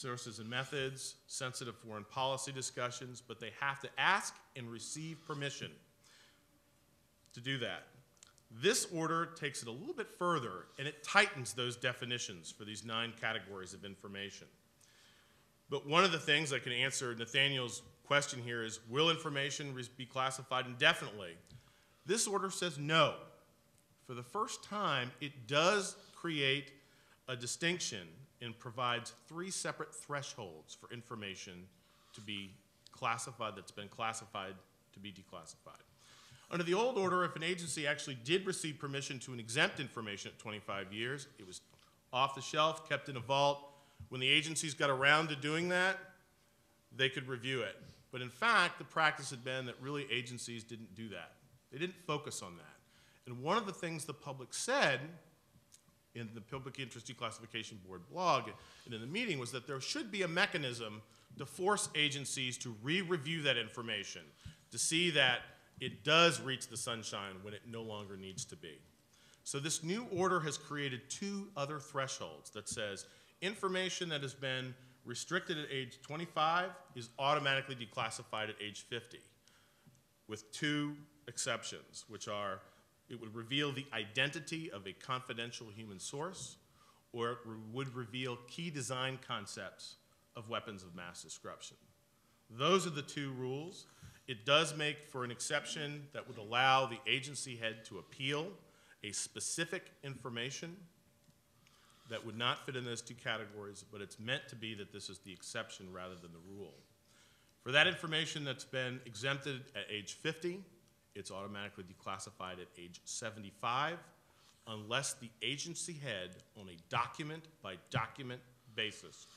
sources and methods, sensitive foreign policy discussions, but they have to ask and receive permission to do that. This order takes it a little bit further, and it tightens those definitions for these 9 categories of information. But one of the things I can answer Nathaniel's question here is, will information be classified indefinitely? This order says no. For the first time, it does create a distinction and provides 3 separate thresholds for information to be classified that's been classified to be declassified. Under the old order, if an agency actually did receive permission to exempt information at 25 years, it was off the shelf, kept in a vault. When the agencies got around to doing that, they could review it. But in fact, the practice had been that really agencies didn't do that. They didn't focus on that. And one of the things the public said in the Public Interest Declassification Board blog and in the meeting was that there should be a mechanism to force agencies to re-review that information, to see that it does reach the sunshine when it no longer needs to be. So this new order has created 2 other thresholds that says information that has been restricted at age 25 is automatically declassified at age 50, with 2 exceptions, which are it would reveal the identity of a confidential human source, or it would reveal key design concepts of weapons of mass destruction. Those are the 2 rules. It does make for an exception that would allow the agency head to appeal a specific information that would not fit in those 2 categories, but it's meant to be that this is the exception rather than the rule. For that information that's been exempted at age 50, it's automatically declassified at age 75 unless the agency head on a document-by-document basis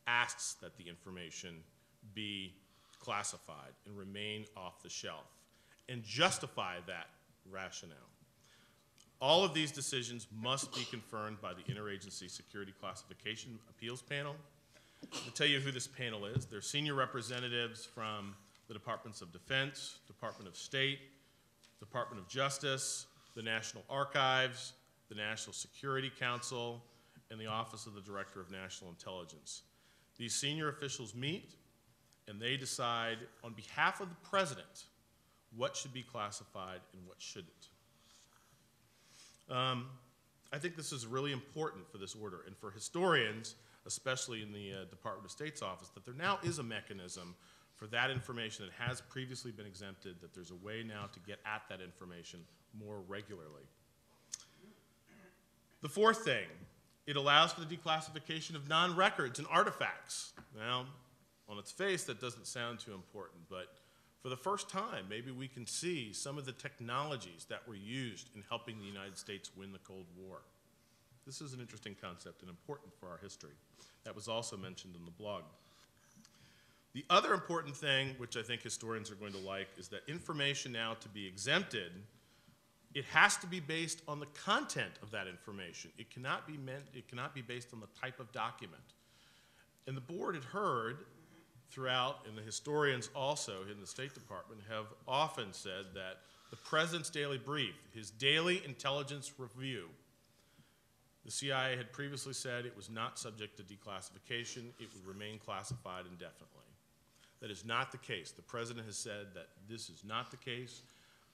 asks that the information be classified and remain off the shelf and justify that rationale. All of these decisions must be confirmed by the Interagency Security Classification Appeals Panel. To tell you who this panel is, they're senior representatives from the Departments of Defense, Department of State, Department of Justice, the National Archives, the National Security Council, and the Office of the Director of National Intelligence. These senior officials meet and they decide on behalf of the President what should be classified and what shouldn't. I think this is really important for this order and for historians, especially in the Department of State's office, that there now is a mechanism for that information that has previously been exempted, that there's a way now to get at that information more regularly. The 4th thing, it allows for the declassification of non-records and artifacts. Now, on its face, that doesn't sound too important, but for the first time, maybe we can see some of the technologies that were used in helping the United States win the Cold War. This is an interesting concept and important for our history. That was also mentioned in the blog. The other important thing, which I think historians are going to like, is that information now to be exempted, it has to be based on the content of that information. It cannot be based on the type of document. And the board had heard throughout, and the historians also in the State Department have often said that the President's daily brief, his daily intelligence review, the CIA had previously said it was not subject to declassification, it would remain classified indefinitely. That is not the case. The President has said that this is not the case,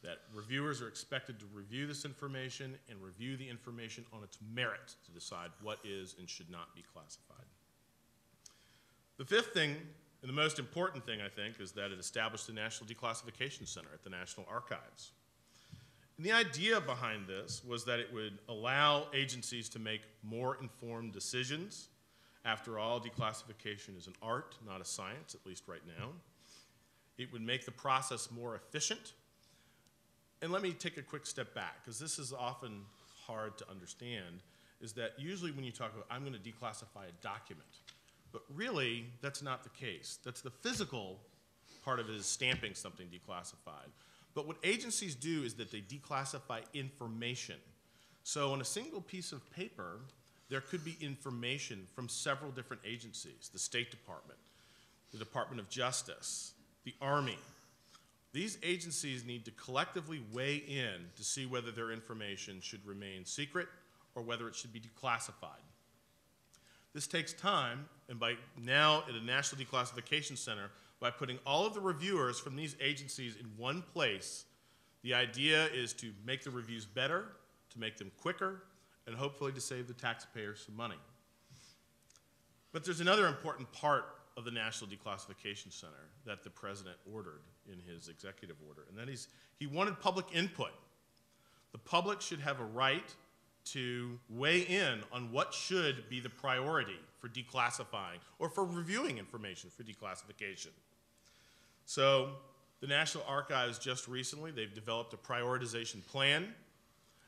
that reviewers are expected to review this information and review the information on its merit to decide what is and should not be classified. The 5th thing, and the most important thing, I think, is that it established the National Declassification Center at the National Archives. And the idea behind this was that it would allow agencies to make more informed decisions. After all, declassification is an art, not a science, at least right now. It would make the process more efficient. And let me take a quick step back, because this is often hard to understand, is that usually when you talk about, I'm going to declassify a document, but really, that's not the case. That's the physical part of it, is stamping something declassified. But what agencies do is that they declassify information. So on a single piece of paper, there could be information from several different agencies, the State Department, the Department of Justice, the Army. These agencies need to collectively weigh in to see whether their information should remain secret or whether it should be declassified. This takes time, and by now at a National Declassification Center, by putting all of the reviewers from these agencies in one place, the idea is to make the reviews better, to make them quicker, and hopefully to save the taxpayers some money. But there's another important part of the National Declassification Center that the President ordered in his executive order, and that is he wanted public input. The public should have a right to weigh in on what should be the priority for declassifying or for reviewing information for declassification. So the National Archives just recently, they've developed a prioritization plan.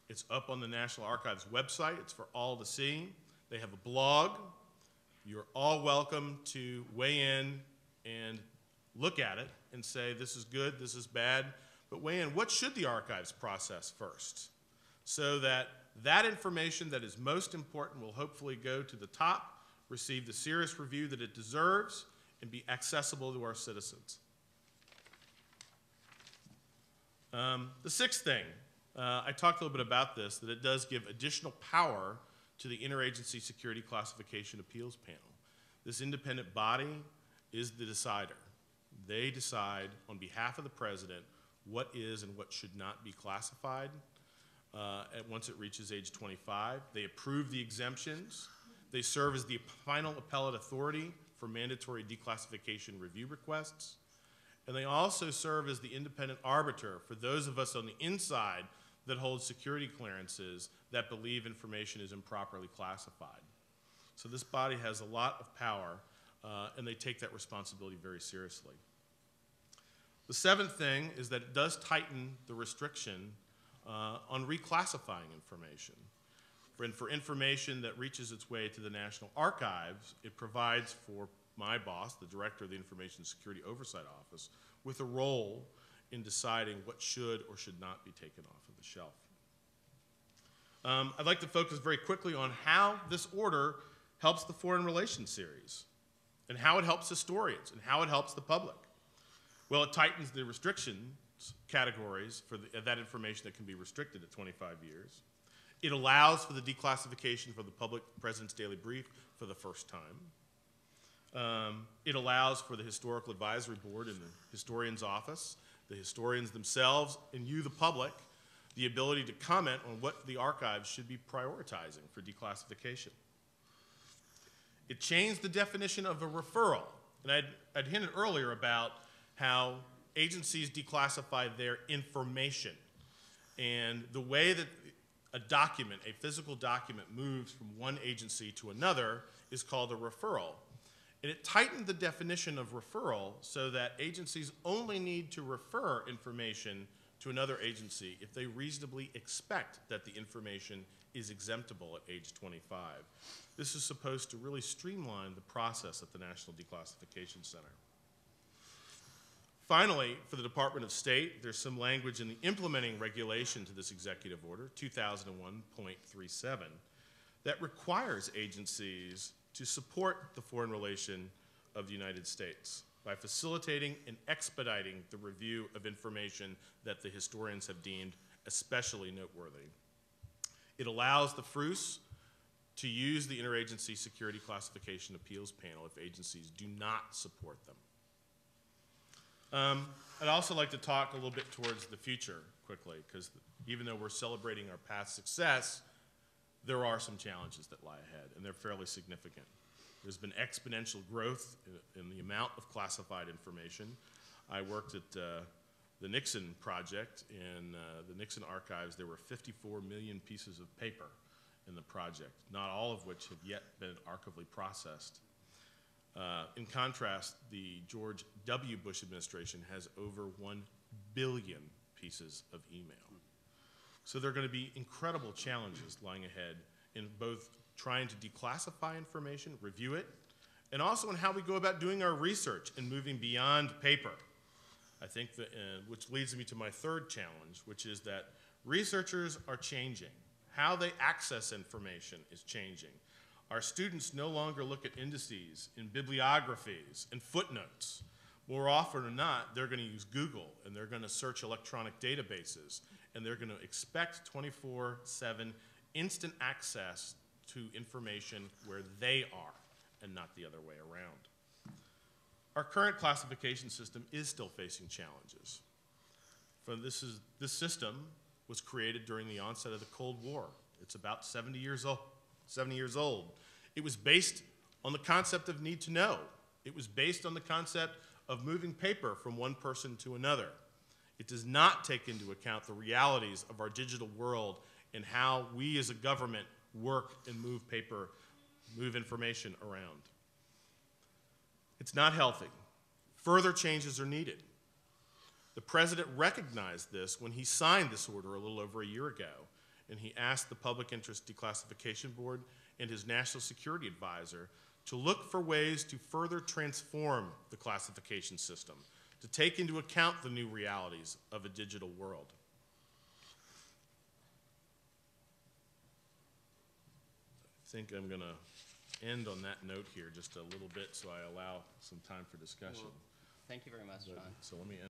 It's up on the National Archives website. It's for all to see. They have a blog. You're all welcome to weigh in and look at it and say this is good, this is bad, but weigh in what should the archives process first so that that information that is most important will hopefully go to the top, receive the serious review that it deserves, and be accessible to our citizens. The sixth thing, I talked a little bit about this, that it does give additional power to the Interagency Security Classification Appeals Panel. This independent body is the decider. They decide on behalf of the President what is and what should not be classified once it reaches age 25. They approve the exemptions. They serve as the final appellate authority for mandatory declassification review requests. And they also serve as the independent arbiter for those of us on the inside that hold security clearances that believe information is improperly classified. So this body has a lot of power, and they take that responsibility very seriously. The seventh thing is that it does tighten the restriction on reclassifying information. For information that reaches its way to the National Archives, it provides for my boss, the Director of the Information Security Oversight Office, with a role in deciding what should or should not be taken off of the shelf. I'd like to focus very quickly on how this order helps the Foreign Relations series, and how it helps historians, and how it helps the public. Well, it tightens the restrictions categories for that information that can be restricted at 25 years. It allows for the declassification for the public President's Daily Brief for the first time. It allows for the Historical Advisory Board and the Historian's Office, the historians themselves, and you, the public, the ability to comment on what the archives should be prioritizing for declassification. It changed the definition of a referral. And I'd hinted earlier about how agencies declassify their information. And the way that a document, a physical document, moves from one agency to another is called a referral. And it tightened the definition of referral so that agencies only need to refer information to another agency if they reasonably expect that the information is exemptable at age 25. This is supposed to really streamline the process at the National Declassification Center. Finally, for the Department of State, there's some language in the implementing regulation to this executive order, 2001.37, that requires agencies to support the foreign relation of the United States by facilitating and expediting the review of information that the historians have deemed especially noteworthy. It allows the FRUS to use the Interagency Security Classification Appeals Panel if agencies do not support them. I'd also like to talk a little bit towards the future quickly, because even though we're celebrating our past success, there are some challenges that lie ahead, and they're fairly significant. There's been exponential growth in the amount of classified information. I worked at the Nixon project. In the Nixon archives, there were 54 million pieces of paper in the project, not all of which have yet been archivally processed. In contrast, the George W. Bush administration has over 1 billion pieces of email. So there are going to be incredible challenges lying ahead in both trying to declassify information, review it, and also in how we go about doing our research and moving beyond paper. I think that, which leads me to my third challenge, which is that researchers are changing. How they access information is changing. Our students no longer look at indices in bibliographies and footnotes. More often than not, they're going to use Google, and they're going to search electronic databases, and they're going to expect 24/7 instant access to information where they are and not the other way around. Our current classification system is still facing challenges. This system was created during the onset of the Cold War. It's about 70 years old. It was based on the concept of need to know. It was based on the concept of moving paper from one person to another. It does not take into account the realities of our digital world and how we as a government work and move paper, move information around. It's not healthy. Further changes are needed. The President recognized this when he signed this order a little over a year ago, and he asked the Public Interest Declassification Board and his National Security Advisor to look for ways to further transform the classification system, to take into account the new realities of a digital world. I think I'm going to end on that note here just a little bit so I allow some time for discussion. Well, thank you very much, John. So let me end